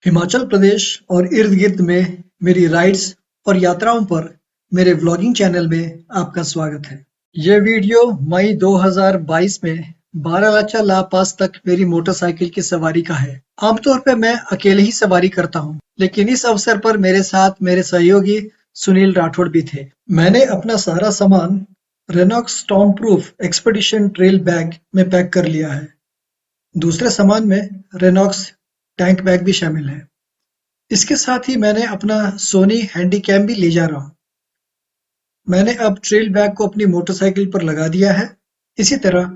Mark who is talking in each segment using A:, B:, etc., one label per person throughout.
A: हिमाचल प्रदेश और इर्द-गिर्द में मेरी राइड्स और यात्राओं पर मेरे व्लॉगिंग चैनल में आपका स्वागत है। ये वीडियो मई 2022 में बारालाचा ला पास तक मेरी मोटरसाइकिल की सवारी का है। आमतौर पर मैं अकेले ही सवारी करता हूँ, लेकिन इस अवसर पर मेरे साथ मेरे सहयोगी सुनील राठौड़ भी थे। मैंने अपना सारा सामान Renox storm proof expedition trail bag में पैक कर लिया है। दूसरे सामान में रेनॉक्स टैंक बैग भी शामिल है। इसके साथ ही मैंने अपना सोनी हैंडीकैम भी ले जा रहा हूँ। मैंने अब ट्रेल बैग को अपनी मोटरसाइकिल पर लगा दिया है। इसी तरह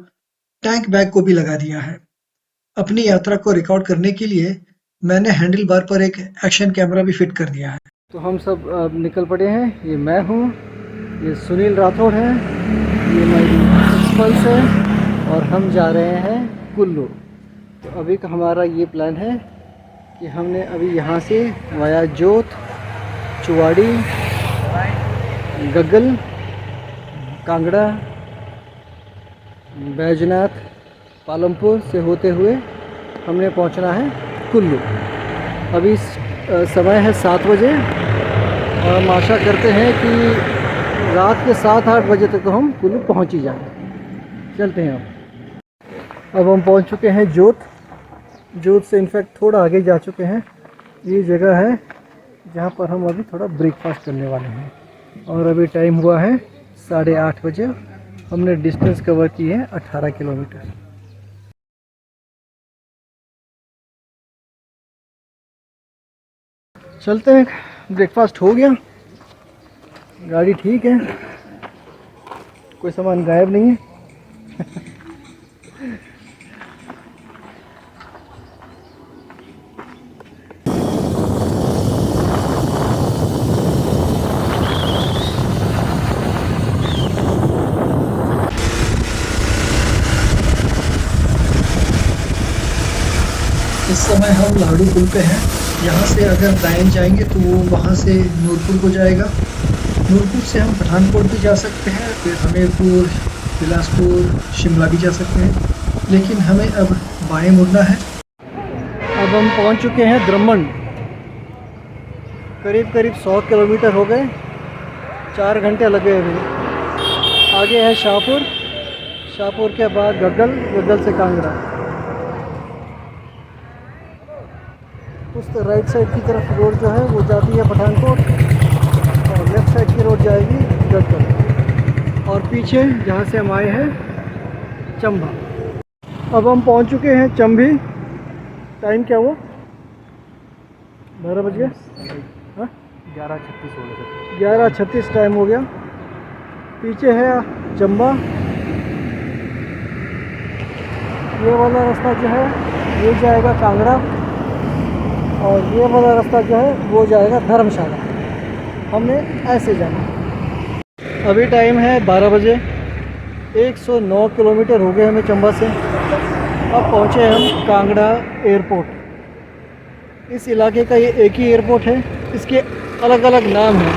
A: टैंक बैग को भी लगा दिया है। अपनी यात्रा को रिकॉर्ड करने के लिए मैंने हैंडल बार पर एक एक्शन कैमरा भी फिट कर दिया है।
B: तो हम सब अब निकल पड़े हैं। ये मैं हूँ, ये सुनील राठौड़ है, ये मेरी एक्सपल्स है और हम जा रहे हैं कुल्लू। तो अभी का हमारा ये प्लान है कि हमने अभी यहाँ से वाया जोत, चुवाड़ी, गग्गल, कांगड़ा, बैजनाथ, पालमपुर से होते हुए हमने पहुँचना है कुल्लू। अभी समय है 7 बजे और हम आशा करते हैं कि रात के 7-8 बजे तक तो हम कुल्लू पहुँच ही जाएँ। चलते हैं अब हम पहुँच चुके हैं जोत से इनफैक्ट थोड़ा आगे जा चुके हैं। ये जगह है जहाँ पर हम अभी थोड़ा ब्रेकफास्ट करने वाले हैं और अभी टाइम हुआ है 8:30 बजे। हमने डिस्टेंस कवर की है 18 किलोमीटर। चलते हैं, ब्रेकफास्ट हो गया, गाड़ी ठीक है, कोई सामान गायब नहीं है।
A: इस समय हम लाड़ू पुल पे हैं। यहाँ से अगर दाएं जाएंगे तो वो वहाँ से नूरपुर को जाएगा। नूरपुर से हम पठानकोट भी जा सकते हैं, फिर हमीरपुर, बिलासपुर, शिमला भी जा सकते हैं, लेकिन हमें अब बाएं मुड़ना है।
B: अब हम पहुंच चुके हैं द्रमण। करीब 100 किलोमीटर हो गए, 4 घंटे लगे अभी। आगे है शाहपुर के बाद गग्गल से कांगड़ा। उस राइट साइड की तरफ रोड जो है वो जाती है पठानकोट और लेफ़्ट साइड की रोड जाएगी गग्गल, और पीछे जहाँ से हम आए हैं चंबा। अब हम पहुँच चुके हैं चंबी। टाइम क्या हुआ? 12 बज गए। हाँ, 11:36 टाइम हो गया। पीछे है चंबा। ये वाला रास्ता जो है ये जाएगा कांगड़ा और ये वाला रास्ता जो है वो जाएगा धर्मशाला। हमने ऐसे जाना। अभी टाइम है 12 बजे। 109 किलोमीटर हो गए हमें चंबा से। अब पहुँचे हम कांगड़ा एयरपोर्ट। इस इलाके का ये एक ही एयरपोर्ट है, इसके अलग अलग नाम हैं।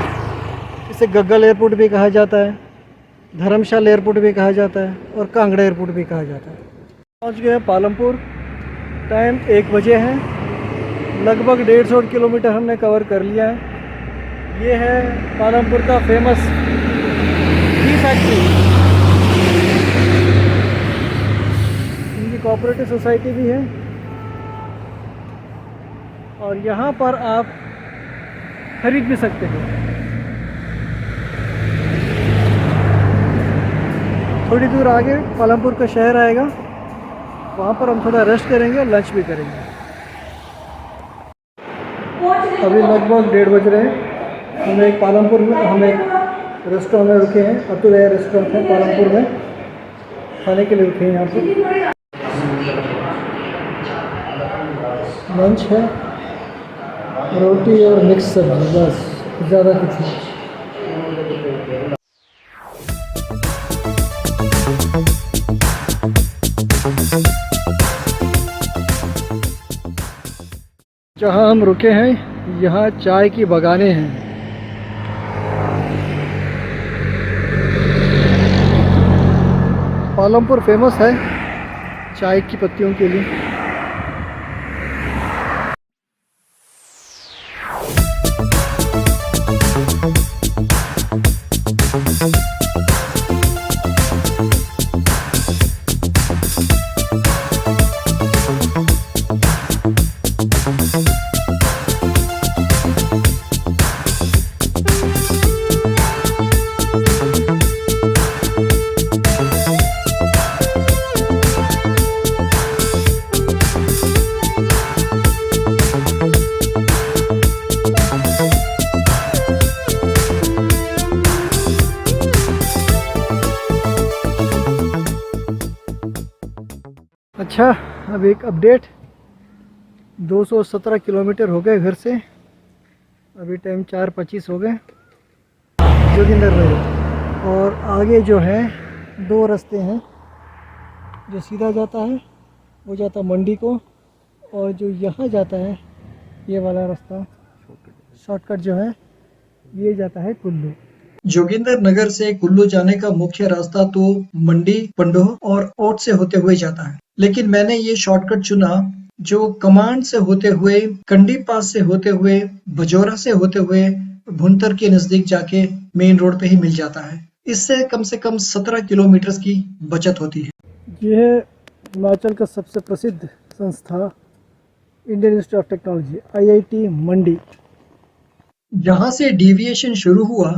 B: इसे गग्गल एयरपोर्ट भी कहा जाता है, धर्मशाला एयरपोर्ट भी कहा जाता है और कांगड़ा एयरपोर्ट भी कहा जाता है। पहुँच गए पालमपुर। टाइम 1 बजे है। लगभग 150 किलोमीटर हमने कवर कर लिया है। ये है पालमपुर का फेमस टी फैक्ट्री। इनकी कोऑपरेटिव सोसाइटी भी है और यहाँ पर आप खरीद भी सकते हो। थोड़ी दूर आगे पालमपुर का शहर आएगा, वहाँ पर हम थोड़ा रेस्ट करेंगे और लंच भी करेंगे। अभी लगभग 1:30 बज रहे हैं। हम एक पालमपुर में रेस्टोरेंट में रुके हैं। अतुल रेस्टोरेंट है पालमपुर में, खाने के लिए रुके हैं। यहाँ पर लंच है, रोटी और मिक्स सब्जी, बस, ज़्यादा कुछ नहीं। जहाँ हम रुके हैं यहाँ चाय की बागानें हैं। पालमपुर फेमस है चाय की पत्तियों के लिए। अच्छा, अब एक अपडेट। 217 किलोमीटर हो गए घर से। अभी टाइम 4:25 हो गए जोगिंदर नगर। और आगे जो है 2 रास्ते हैं। जो सीधा जाता है वो जाता है मंडी को, और जो यहाँ जाता है ये वाला रास्ता शॉर्टकट जो है ये जाता है कुल्लू।
A: जोगिंदर नगर से कुल्लू जाने का मुख्य रास्ता तो मंडी, पंडोह और ओट से होते हुए जाता है, लेकिन मैंने ये शॉर्टकट चुना जो कमांड से होते हुए, कंडी पास से होते हुए, बजौरा से होते हुए भुंतर के नजदीक जाके मेन रोड पे ही मिल जाता है। इससे कम से कम 17 किलोमीटर की बचत होती है।
B: ये है हिमाचल का सबसे प्रसिद्ध संस्था Indian institute of technology IIT मंडी।
A: जहां से डेविएशन शुरू हुआ,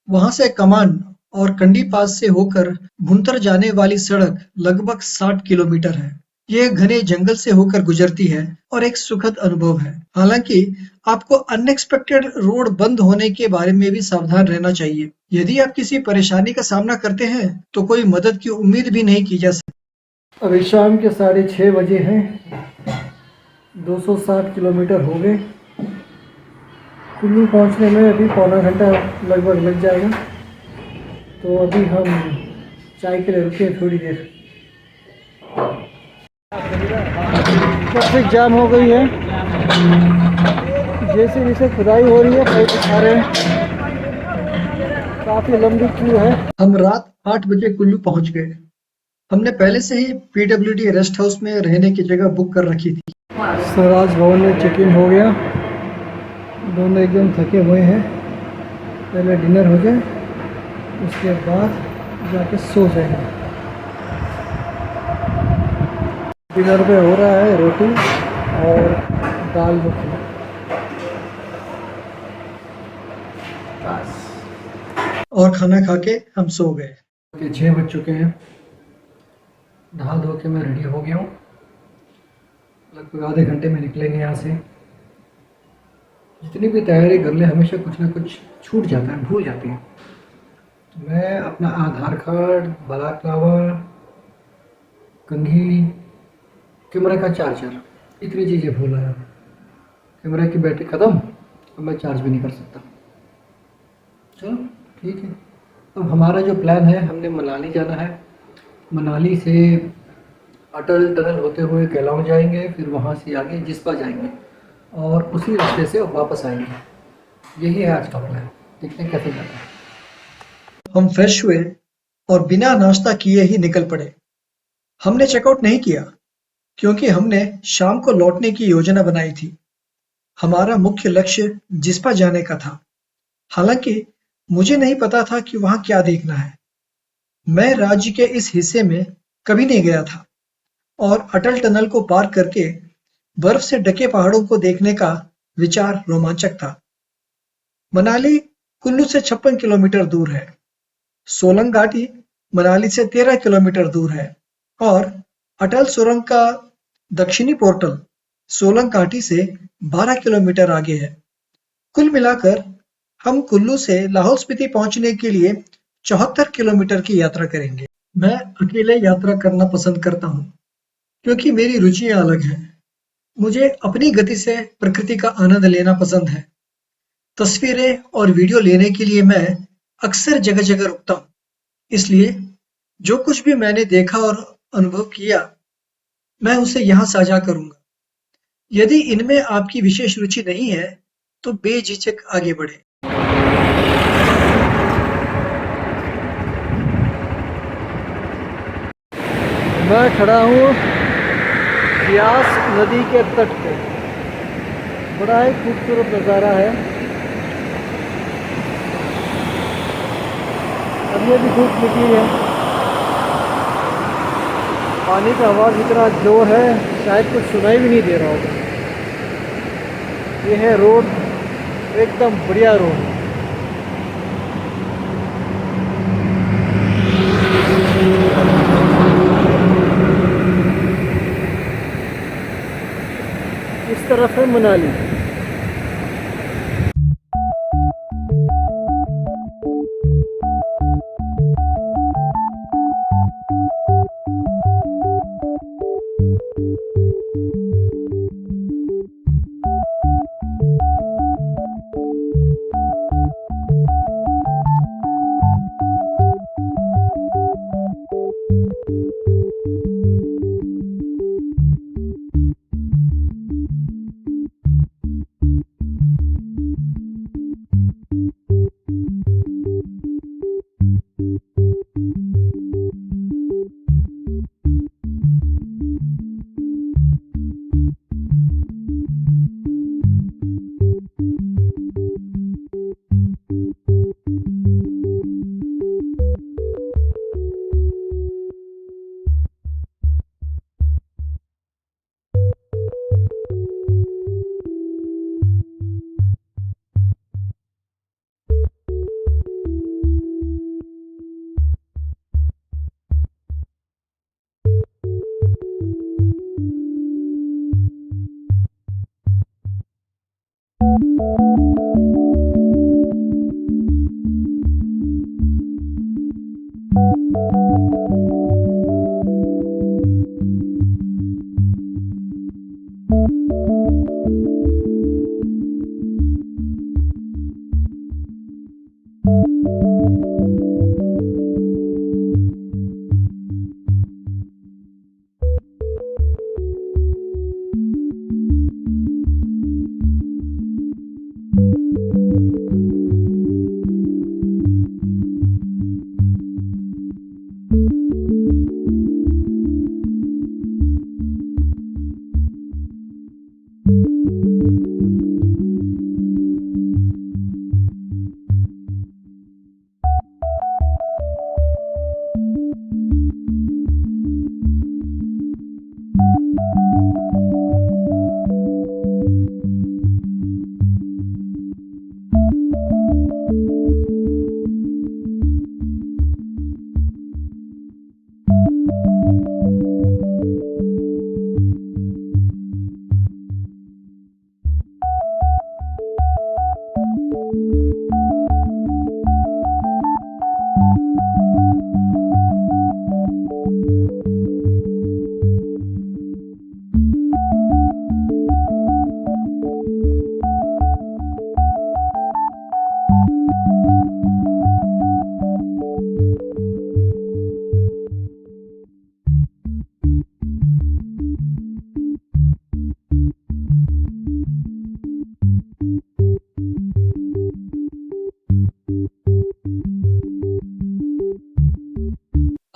A: वहां से कमांड और कंडी पास से होकर भुंतर जाने वाली सड़क लगभग 60 किलोमीटर है। ये घने जंगल से होकर गुजरती है और एक सुखद अनुभव है। हालांकि आपको अनएक्सपेक्टेड रोड बंद होने के बारे में भी सावधान रहना चाहिए। यदि आप किसी परेशानी का सामना करते हैं तो कोई मदद की उम्मीद भी नहीं की जा सकती।
B: अभी शाम के 6:30 बजे हैं। 260 किलोमीटर हो गए। कुल्लू पहुंचने में अभी पौना घंटा लगभग लग जाएगा। तो अभी हम चाय के लिए रुके थोड़ी देर। ट्रैफिक जाम हो गई है। जैसे जैसे खुदाई हो रही है पाइप उठा रहे हैं। काफ़ी लंबी क्यू है।
A: हम रात 8 बजे कुल्लू पहुंच गए। हमने पहले से ही PWD रेस्ट हाउस में रहने की जगह बुक कर रखी थी।
B: स्वराज भवन में चेक इन हो गया। दोनों एकदम थके हुए हैं। पहले डिनर हो जाए, उसके बाद जाके सो जाएंगे। डिनर पे हो रहा है रोटी और दाल मखनी।
A: और खाना खा के हम सो गए।
B: 6 बज चुके हैं। नहा धो के मैं रेडी हो गया हूँ। लगभग आधे घंटे में निकलेंगे यहाँ से। जितनी भी तैयारी कर ले हमेशा कुछ ना कुछ छूट जाता है, भूल जाती है। तो मैं अपना आधार कार्ड, बलाक्लावा, कंघी, कैमरा का चार्जर, इतनी चीज़ें भूल आया। कैमरा की बैटरी ख़त्म, अब मैं चार्ज भी नहीं कर सकता। चलो ठीक है। अब हमारा जो प्लान है, हमने मनाली जाना है। मनाली से अटल टनल होते हुए केलांग जाएंगे, फिर वहाँ से आगे जिस्पा जाएंगे और उसी रास्ते से वापस आएंगे। यही है आज का प्लान। देखते हैं कैसे जाता है।
A: हम फ्रेश हुए और बिना नाश्ता किए ही निकल पड़े। हमने चेकआउट नहीं किया क्योंकि हमने शाम को लौटने की योजना बनाई थी। हमारा मुख्य लक्ष्य जिस्पा जाने का था। हालांकि मुझे नहीं पता था कि वहां क्या देखना है। मैं राज्य के इस हिस्से में कभी नहीं गया था और अटल टनल को पार करके बर्फ से ढके पहाड़ों को देखने का विचार रोमांचक था। मनाली कुल्लू से 56 किलोमीटर दूर है। सोलंग घाटी मनाली से 13 किलोमीटर दूर है और अटल सुरंग का दक्षिणी पोर्टल सोलंग घाटी से 12 किलोमीटर आगे है। कुल मिलाकर हम कुल्लू से लाहौल स्पीति पहुंचने के लिए 74 किलोमीटर की यात्रा करेंगे। मैं अकेले यात्रा करना पसंद करता हूँ क्योंकि मेरी रुचियां अलग हैं। मुझे अपनी गति से प्रकृति का आनंद लेना पसंद है। तस्वीरें और वीडियो लेने के लिए मैं अक्सर जगह-जगह रुकता हूँ। इसलिए जो कुछ भी मैंने देखा और अनुभव किया, मैं उसे यहाँ साझा करूँगा। यदि इनमें आपकी विशेष रुचि नहीं है, तो बेझिझक आगे बढ़ें।
B: मैं खड़ा हूँ ब्यास नदी के तट पे। बड़ा ही खूबसूरत नज़ारा है। अब ये भी धूप निकली है। पानी का आवाज़ इतना जोर है शायद कुछ सुनाई भी नहीं दे रहा होगा। ये है रोड, एकदम बढ़िया रोड। इस तरफ है मनाली।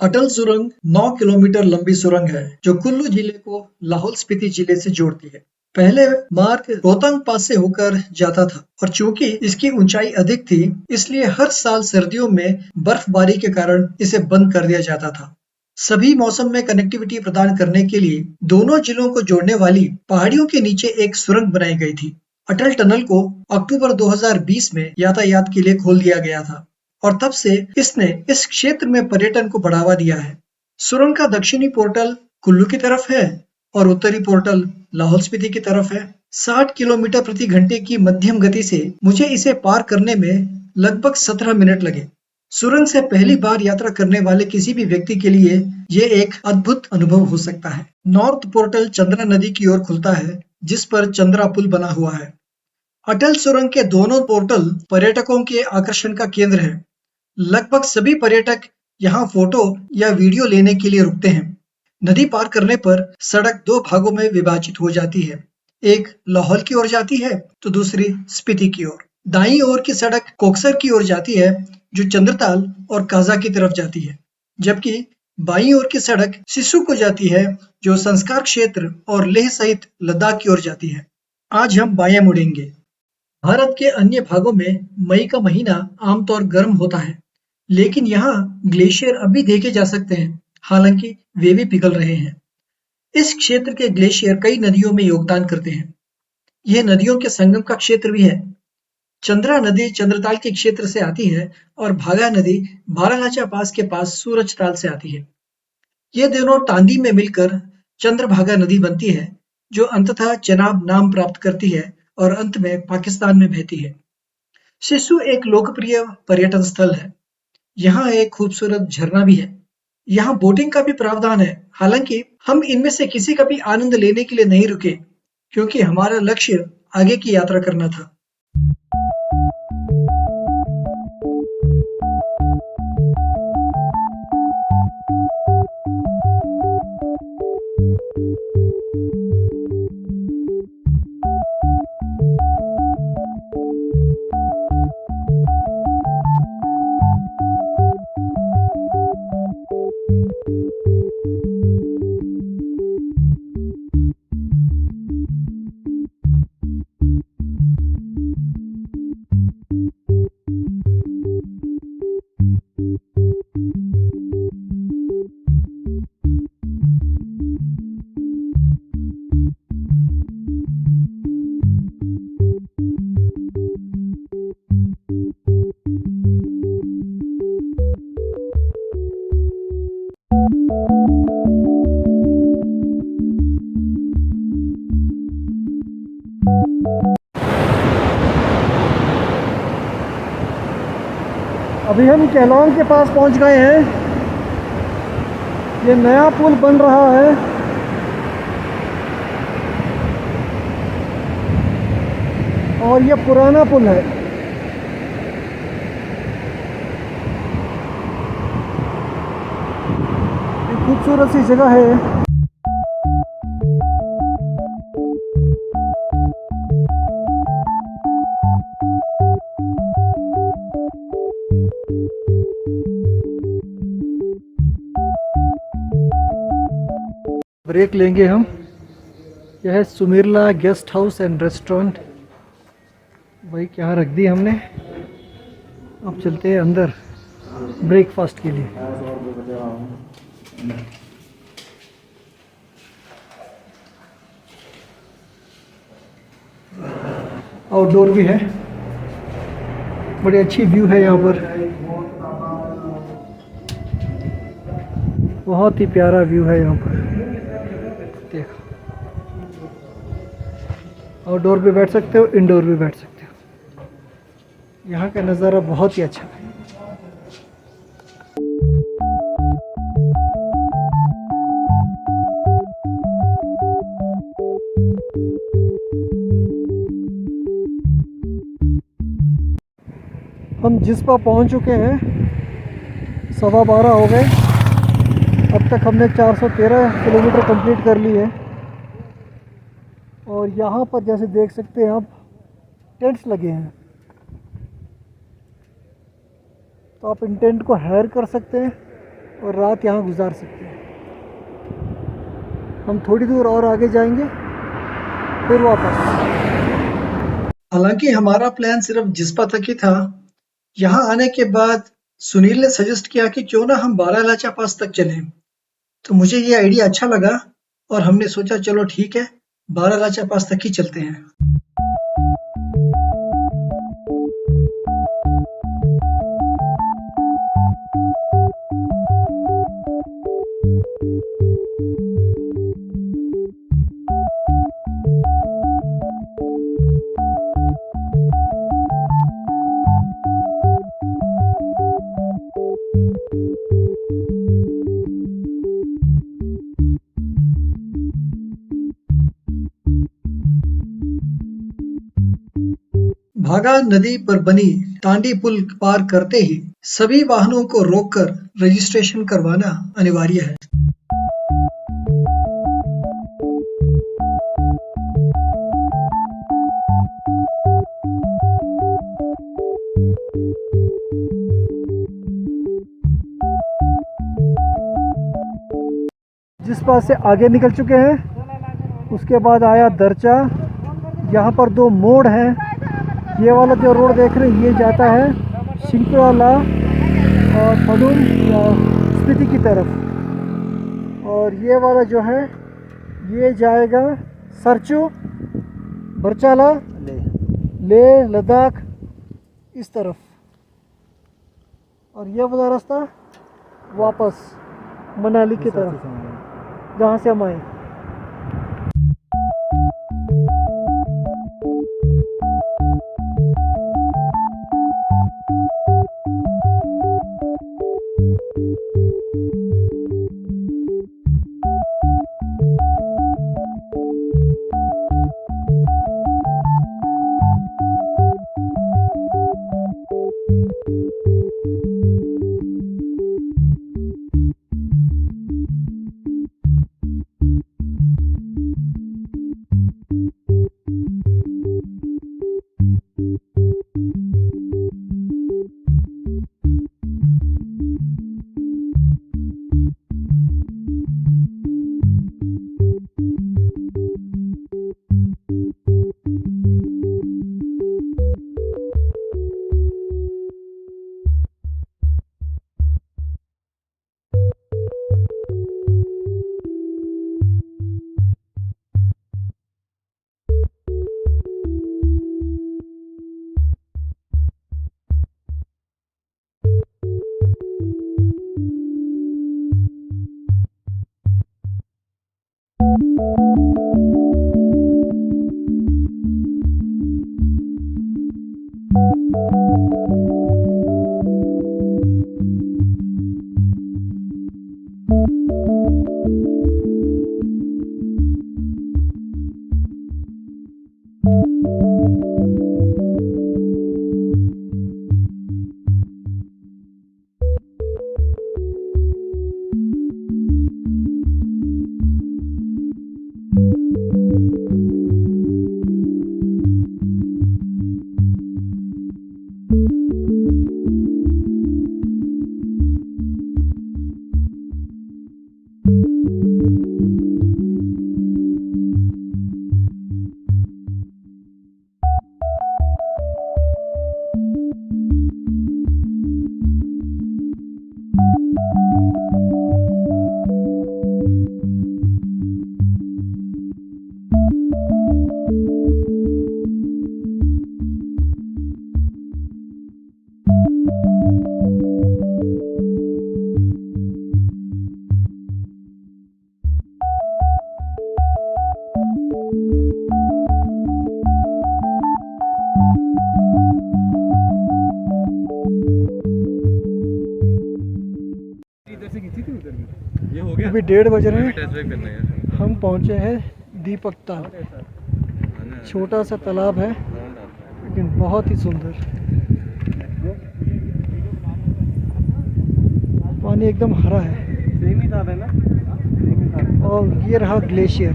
A: अटल सुरंग 9 किलोमीटर लंबी सुरंग है जो कुल्लू जिले को लाहौल स्पीति जिले से जोड़ती है। पहले मार्ग रोहतांग पास से होकर जाता था और चूंकि इसकी ऊंचाई अधिक थी इसलिए हर साल सर्दियों में बर्फबारी के कारण इसे बंद कर दिया जाता था। सभी मौसम में कनेक्टिविटी प्रदान करने के लिए दोनों जिलों को जोड़ने वाली पहाड़ियों के नीचे एक सुरंग बनाई गई थी। अटल टनल को अक्टूबर 2020 में यातायात के लिए खोल दिया गया था और तब से इसने इस क्षेत्र में पर्यटन को बढ़ावा दिया है। सुरंग का दक्षिणी पोर्टल कुल्लू की तरफ है और उत्तरी पोर्टल लाहौल स्पीति की तरफ है। 60 किलोमीटर प्रति घंटे की मध्यम गति से मुझे इसे पार करने में लगभग 17 मिनट लगे। सुरंग से पहली बार यात्रा करने वाले किसी भी व्यक्ति के लिए ये एक अद्भुत अनुभव हो सकता है। नॉर्थ पोर्टल चंद्रा नदी की ओर खुलता है जिस पर चंद्रा पुल बना हुआ है। अटल सुरंग के दोनों पोर्टल पर्यटकों के आकर्षण का केंद्र है। लगभग सभी पर्यटक यहाँ फोटो या वीडियो लेने के लिए रुकते हैं। नदी पार करने पर सड़क दो भागों में विभाजित हो जाती है, एक लाहौल की ओर जाती है तो दूसरी स्पीति की ओर। दाईं ओर की सड़क कोकसर की ओर जाती है जो चंद्रताल और काजा की तरफ जाती है, जबकि बाईं ओर की सड़क सिसु को जाती है जो संस्कार क्षेत्र और लेह सहित लद्दाख की ओर जाती है। आज हम बाएं मुड़ेंगे। भारत के अन्य भागों में मई का महीना आमतौर गर्म होता है, लेकिन यहाँ ग्लेशियर अभी देखे जा सकते हैं, हालांकि वे भी पिघल रहे हैं। इस क्षेत्र के ग्लेशियर कई नदियों में योगदान करते हैं। यह नदियों के संगम का क्षेत्र भी है। चंद्रा नदी चंद्रताल के क्षेत्र से आती है और भागा नदी बारालाचा पास के पास सूरजताल से आती है। ये दोनों तांदी में मिलकर चंद्रभागा नदी बनती है जो अंततः चेनाब नाम प्राप्त करती है और अंत में पाकिस्तान में बहती है। सिसु एक लोकप्रिय पर्यटन स्थल है। यहाँ एक खूबसूरत झरना भी है। यहाँ बोटिंग का भी प्रावधान है, हालांकि हम इनमें से किसी का भी आनंद लेने के लिए नहीं रुके क्योंकि हमारा लक्ष्य आगे की यात्रा करना था।
B: अभी हम केलोंग के पास पहुंच गए हैं। ये नया पुल बन रहा है। और ये पुराना पुल है। ये खूबसूरत सी जगह है। ब्रेक लेंगे हम। यह है Sumirla guest house and restaurant. Bike यहाँ रख दी हमने। अब चलते हैं अंदर ब्रेकफास्ट के लिए। आउटडोर भी है, बड़ी अच्छी व्यू है यहाँ पर। बहुत ही प्यारा व्यू है यहाँ पर। देखो, आउटडोर भी बैठ सकते हो, इंडोर भी बैठ सकते हो। यहाँ का नज़ारा बहुत ही अच्छा है। हम जिस्पा पहुँच चुके हैं। 12:15 हो गए। अब तक हमने 413 किलोमीटर कंप्लीट कर ली है। और यहाँ पर जैसे देख सकते हैं आप, टेंट्स लगे हैं, तो आप इन टेंट को हायर कर सकते हैं और रात यहाँ गुजार सकते हैं। हम थोड़ी दूर और आगे जाएंगे फिर वापस।
A: हालांकि हमारा प्लान सिर्फ जिस्पा तक ही था। यहाँ आने के बाद सुनील ने सजेस्ट किया कि क्यों ना हम बारालाचा पास तक चलें। तो मुझे ये आइडिया अच्छा लगा और हमने सोचा चलो ठीक है, बारालाचा पास तक ही चलते हैं। भागा नदी पर बनी टांडी पुल पार करते ही सभी वाहनों को रोककर रजिस्ट्रेशन करवाना अनिवार्य है।
B: जिस पास से आगे निकल चुके हैं उसके बाद आया दरचा। यहाँ पर दो मोड़ हैं। ये वाला जो रोड देख रहे हैं ये जाता है शिंकुराला और फलूम या स्पीति की तरफ, और ये वाला जो है ये जाएगा सरचू, बरचाला, ले लद्दाख इस तरफ, और ये वाला रास्ता वापस मनाली की तरफ जहाँ से हम आए। अभी 1:30 बज रहे हैं। हम पहुंचे हैं दीपक ताल। छोटा सा तालाब है लेकिन बहुत ही सुंदर, पानी एकदम हरा है। और ये रहा ग्लेशियर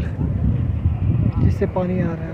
B: जिससे पानी आ रहा है।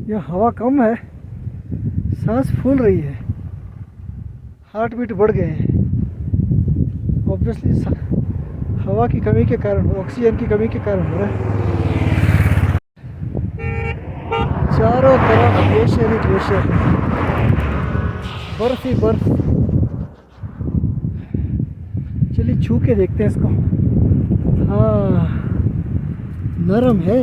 B: यह हवा कम है, सांस फूल रही है, हार्ट बीट बढ़ गए हैं। ऑब्वियसली हवा की कमी के कारण, ऑक्सीजन की कमी के कारण हो रहा है। चारों तरफ ग्लेशियर ही ग्लेशियर है, बर्फ ही बर्फ। चलिए छू के देखते हैं इसको। हाँ, नरम है।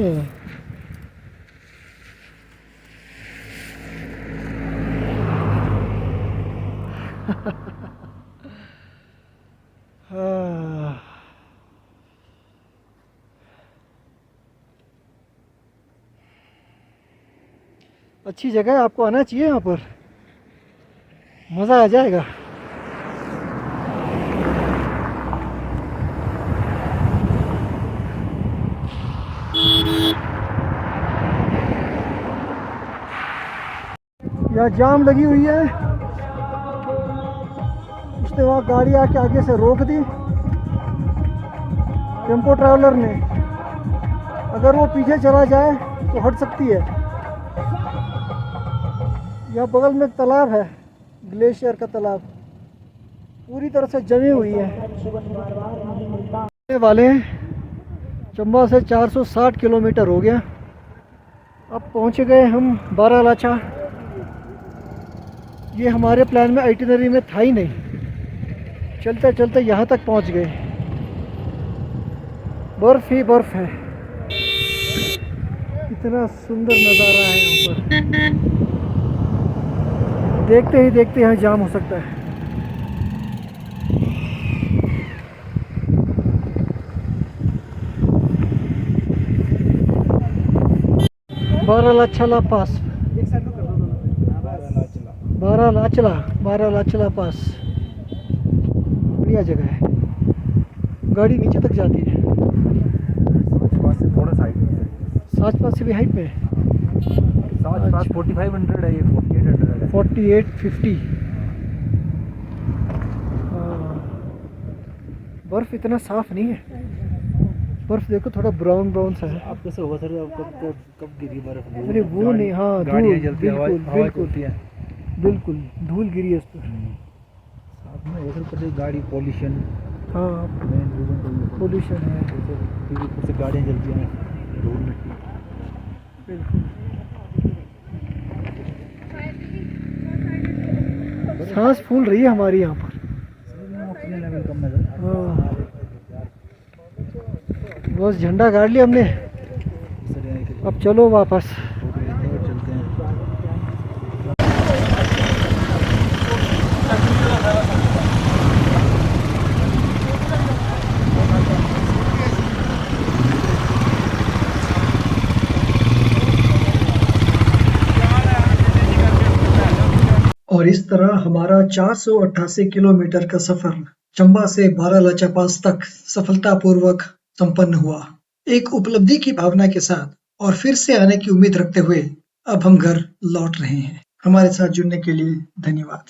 B: हाँ, अच्छी जगह है, आपको आना चाहिए यहाँ पर, मज़ा आ जाएगा। यहाँ जाम लगी हुई है, उसने वहाँ गाड़ी आके आगे से रोक दी टेम्पो ट्रैवलर ने। अगर वो पीछे चला जाए तो हट सकती है। यहाँ बगल में एक तालाब है, ग्लेशियर का तालाब, पूरी तरह से जमी हुई है। वाले चंबा से 460 किलोमीटर हो गया। अब पहुँच गए हम बारालाचा। ये हमारे प्लान में, आइटिनरी में था ही नहीं। चलते चलते यहाँ तक पहुँच गए। बर्फ ही बर्फ है, इतना सुंदर नज़ारा है यहाँ पर। देखते ही देखते यहाँ जाम हो सकता है। बारालाचा पास, बारालाचा पास बढ़िया जगह है। गाड़ी नीचे तक जाती है,
C: थोड़ा साइड में,
B: साच पास से भी हाइट में।
C: 4500 है, ये 4800 है।
B: 4850। बर्फ इतना साफ नहीं है, बर्फ देखो थोड़ा ब्राउन ब्राउन सा है।
C: आप कैसे होगा सर, आप कब गिरी बर्फ?
B: अरे वो नहीं, हाँ
C: गाड़ियाँ
B: धूल,
C: जलती हैं,
B: बिल्कुल
C: हवा
B: बिल्कुल
C: चलती है।
B: बिल्कुल धूल गिरी है उस पर।
C: साथ में उधर पर गाड़ी पॉल्यूशन,
B: हाँ
C: मेन रीजन तो ये है।
B: पोल्यूशन है,
C: क्योंकि ऊपर से गाड़ियाँ जलती हैं, धूल मिट्टी।
B: बिल्कुल। सांस फूल रही है हमारी यहाँ पर।
C: ऑक्सीजन लेवल कम है सर।
B: हाँ, बस झंडा गाड़ लिया हमने,
C: सर यहाँ के
B: अब चलो वापस।
C: और चलते हैं।
A: और इस तरह हमारा 488 किलोमीटर का सफर चंबा से बारालाचा पास तक सफलतापूर्वक संपन्न हुआ। एक उपलब्धि की भावना के साथ और फिर से आने की उम्मीद रखते हुए अब हम घर लौट रहे हैं। हमारे साथ जुड़ने के लिए धन्यवाद।